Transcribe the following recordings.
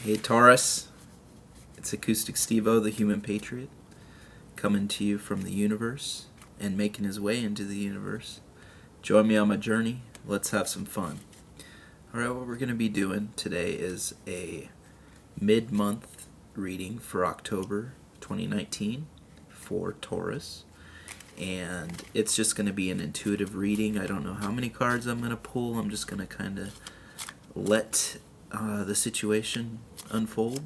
Hey Taurus, it's Acoustic Stevo, the Human Patriot, coming to you from the universe and making his way into the universe. Join me on my journey. Let's have some fun. Alright, what we're going to be doing today is a mid-month reading for October 2019 for Taurus. And it's just going to be an intuitive reading. I don't know how many cards I'm going to pull. I'm just going to kind of let the situation unfold,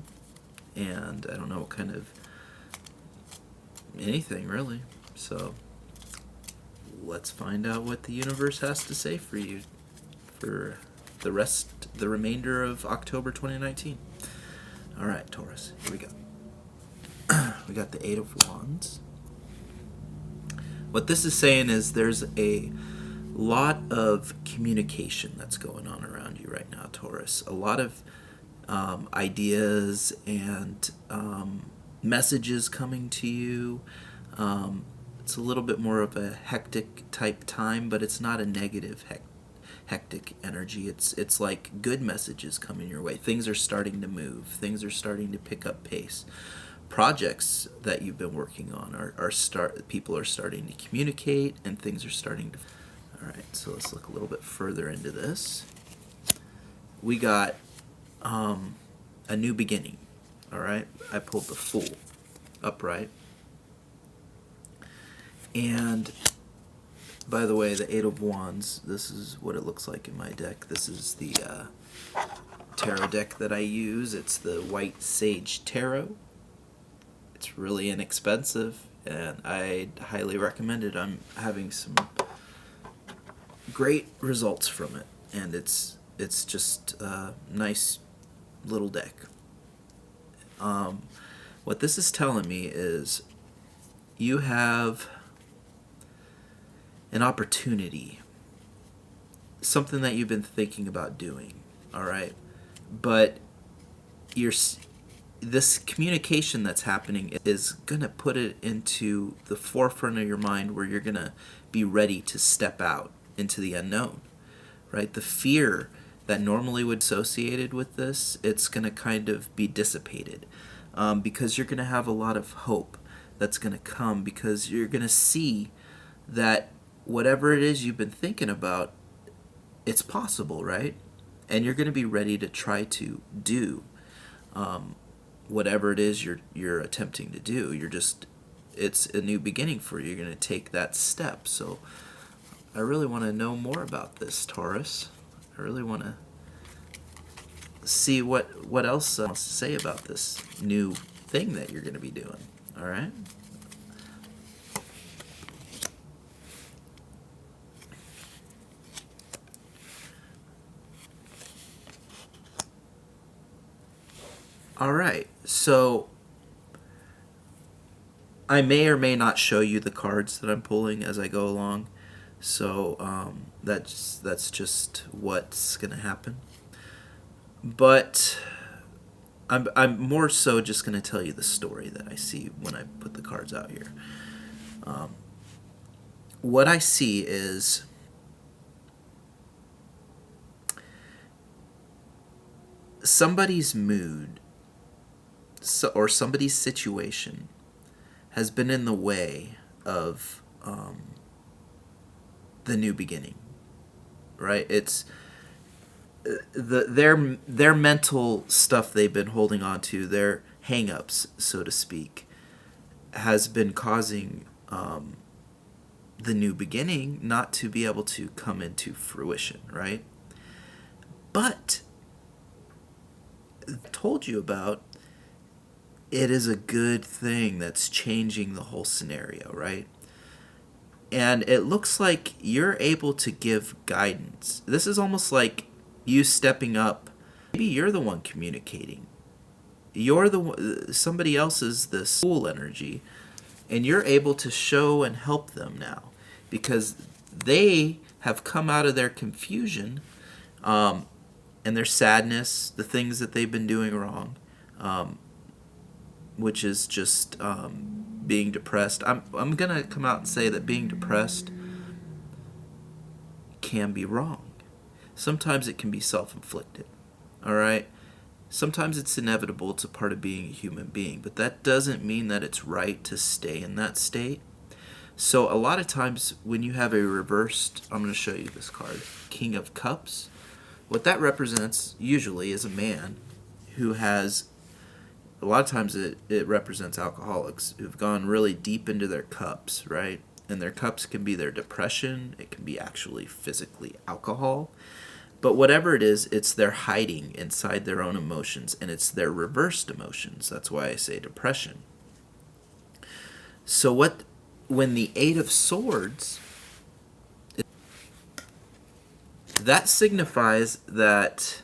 and I don't know what kind of anything really. So let's find out what the universe has to say for you for the remainder of October 2019. All right, Taurus, here we go. We got the Eight of Wands. What this is saying is there's a lot of communication that's going on around you right now, Taurus. A lot of ideas and messages coming to you. It's a little bit more of a hectic type time, but it's not a negative hectic energy. It's like good messages coming your way. Things are starting to move. Things are starting to pick up pace. Projects that you've been working on people are starting to communicate, and things are starting to. All right, so let's look a little bit further into this. We got a new beginning. All right, I pulled the Fool upright, and by the way, the Eight of Wands. This is what it looks like in my deck. This is the tarot deck that I use. It's the White Sage Tarot. It's really inexpensive, and I highly recommend it. I'm having some great results from it, and it's just a nice little deck. What this is telling me is you have an opportunity, something that you've been thinking about doing, all right? But this communication that's happening is going to put it into the forefront of your mind, where you're going to be ready to step out into the unknown, right? The fear that normally would be associated with this, it's going to kind of be dissipated, because you're going to have a lot of hope that's going to come, because you're going to see that whatever it is you've been thinking about, it's possible, right? And you're going to be ready to try to do whatever it is you're attempting to do. It's a new beginning for you. You're going to take that step. So I really want to know more about this, Taurus. I really want to see what else to say about this new thing that you're going to be doing. All right? All right. So I may or may not show you the cards that I'm pulling as I go along. So that's just what's going to happen. But I'm more so just going to tell you the story that I see when I put the cards out here. What I see is somebody's mood or somebody's situation has been in the way of the new beginning, right? It's their mental stuff they've been holding on to, their hang-ups, so to speak, has been causing the new beginning not to be able to come into fruition, right? But I told you about, it is a good thing that's changing the whole scenario, right? And it looks like you're able to give guidance. This is almost like you stepping up. Maybe you're the one communicating. You're the one, somebody else is this Fool energy, and you're able to show and help them now, because they have come out of their confusion and their sadness, the things that they've been doing wrong, which is just being depressed. I'm gonna come out and say that being depressed can be wrong. Sometimes it can be self-inflicted. All right. Sometimes it's inevitable, it's a part of being a human being, but that doesn't mean that it's right to stay in that state. So a lot of times when you have a reversed, I'm going to show you this card, King of Cups, what that represents usually is a man who has, a lot of times it represents alcoholics who've gone really deep into their cups, right? And their cups can be their depression, it can be actually physically alcohol. But whatever it is, it's their hiding inside their own emotions, and it's their reversed emotions. That's why I say depression. So when the Eight of Swords, that signifies that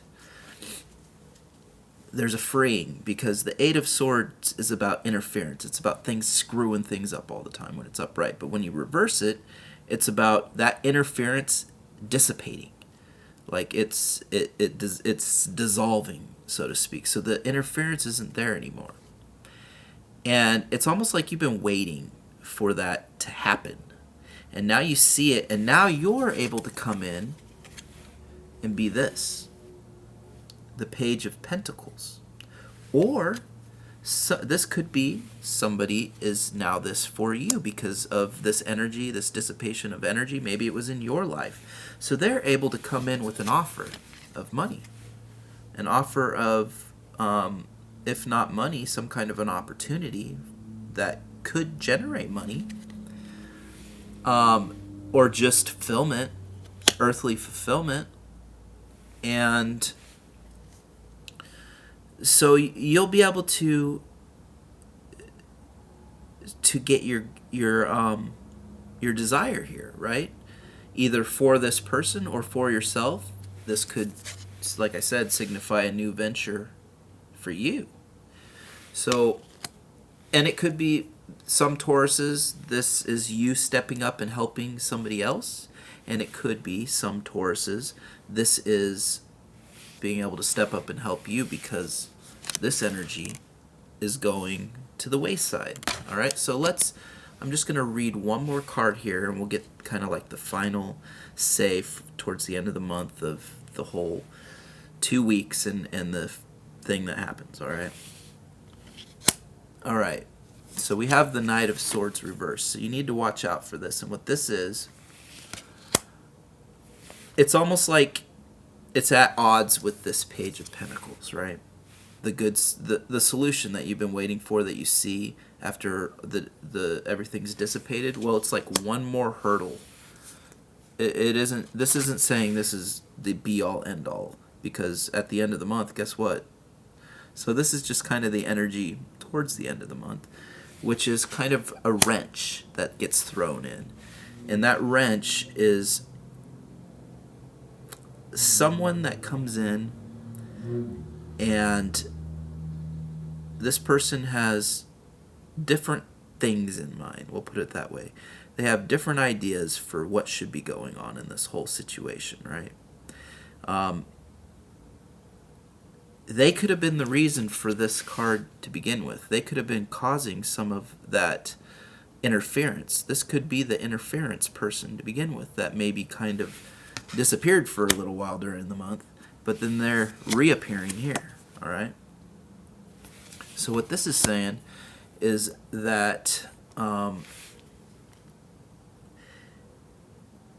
there's a freeing, because the Eight of Swords is about interference. It's about things screwing things up all the time when it's upright. But when you reverse it, it's about that interference dissipating. Like it's dissolving, so to speak. So the interference isn't there anymore. And it's almost like you've been waiting for that to happen. And now you see it, and now you're able to come in and be this, the Page of Pentacles. Or this could be somebody is now this for you because of this energy, this dissipation of energy. Maybe it was in your life. So they're able to come in with an offer of money, an offer of, if not money, some kind of an opportunity that could generate money, or just fulfillment, earthly fulfillment. And so you'll be able to get your desire here, right? Either for this person or for yourself. This could, like I said, signify a new venture for you. So, and it could be some Tauruses, this is you stepping up and helping somebody else. And it could be some Tauruses, this is being able to step up and help you because this energy is going to the wayside. All right, so I'm just going to read one more card here, and we'll get kind of like the final say towards the end of the month of the whole 2 weeks and the thing that happens. All right. All right. So we have the Knight of Swords reversed. So you need to watch out for this. And what this is, it's almost like it's at odds with this Page of Pentacles, right? The solution that you've been waiting for, that you see after the everything's dissipated. Well, it's like one more hurdle. This isn't saying this is the be all end all, because at the end of the month, guess what? So this is just kind of the energy towards the end of the month, which is kind of a wrench that gets thrown in. And that wrench is someone that comes in, and this person has different things in mind. We'll put it that way. They have different ideas for what should be going on in this whole situation, right? They could have been the reason for this card to begin with. They could have been causing some of that interference. This could be the interference person to begin with that maybe kind of disappeared for a little while during the month, but then they're reappearing here. All right. So what this is saying is that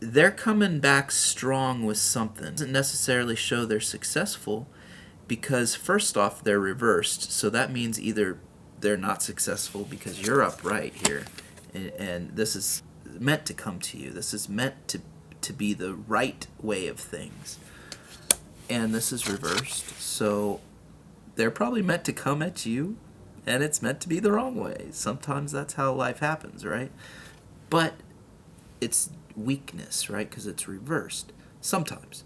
they're coming back strong with something. It doesn't necessarily show they're successful, because first off, they're reversed. So that means either they're not successful because you're upright here, and this is meant to come to you. This is meant to be the right way of things. And this is reversed. So they're probably meant to come at you, and it's meant to be the wrong way. Sometimes that's how life happens, right? But it's weakness, right? Because it's reversed. Sometimes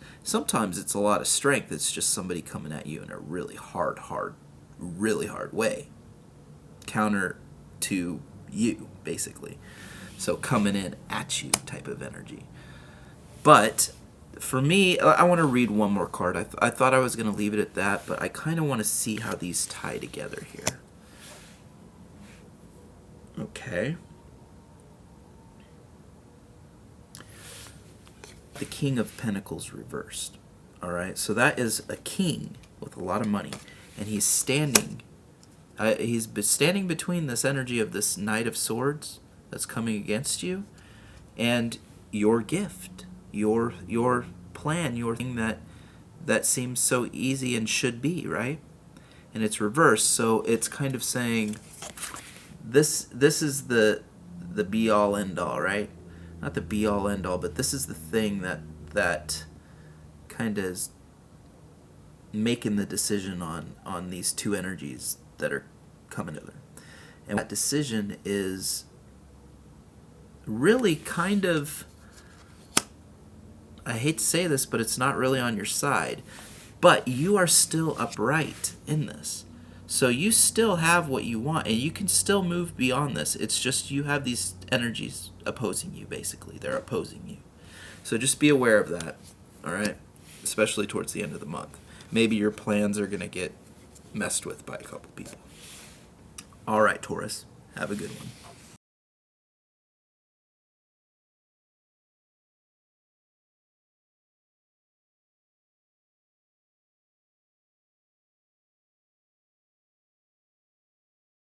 it's a lot of strength. It's just somebody coming at you in a really hard way. Counter to you, basically. So coming in at you type of energy. But for me, I want to read one more card. I thought I was going to leave it at that, but I kind of want to see how these tie together here. Okay. The King of Pentacles reversed. All right, so that is a king with a lot of money. and he's standing between this energy of this Knight of Swords that's coming against you and your gift, your plan, your thing that seems so easy and should be, right? And it's reversed, so it's kind of saying this is the be all end all, right? Not the be all end all, but this is the thing that kind of is making the decision on these two energies that are coming together. And that decision is really kind of, I hate to say this, but it's not really on your side. But you are still upright in this. So you still have what you want, and you can still move beyond this. It's just you have these energies opposing you, basically. They're opposing you. So just be aware of that, all right? Especially towards the end of the month. Maybe your plans are going to get messed with by a couple people. All right, Taurus. Have a good one.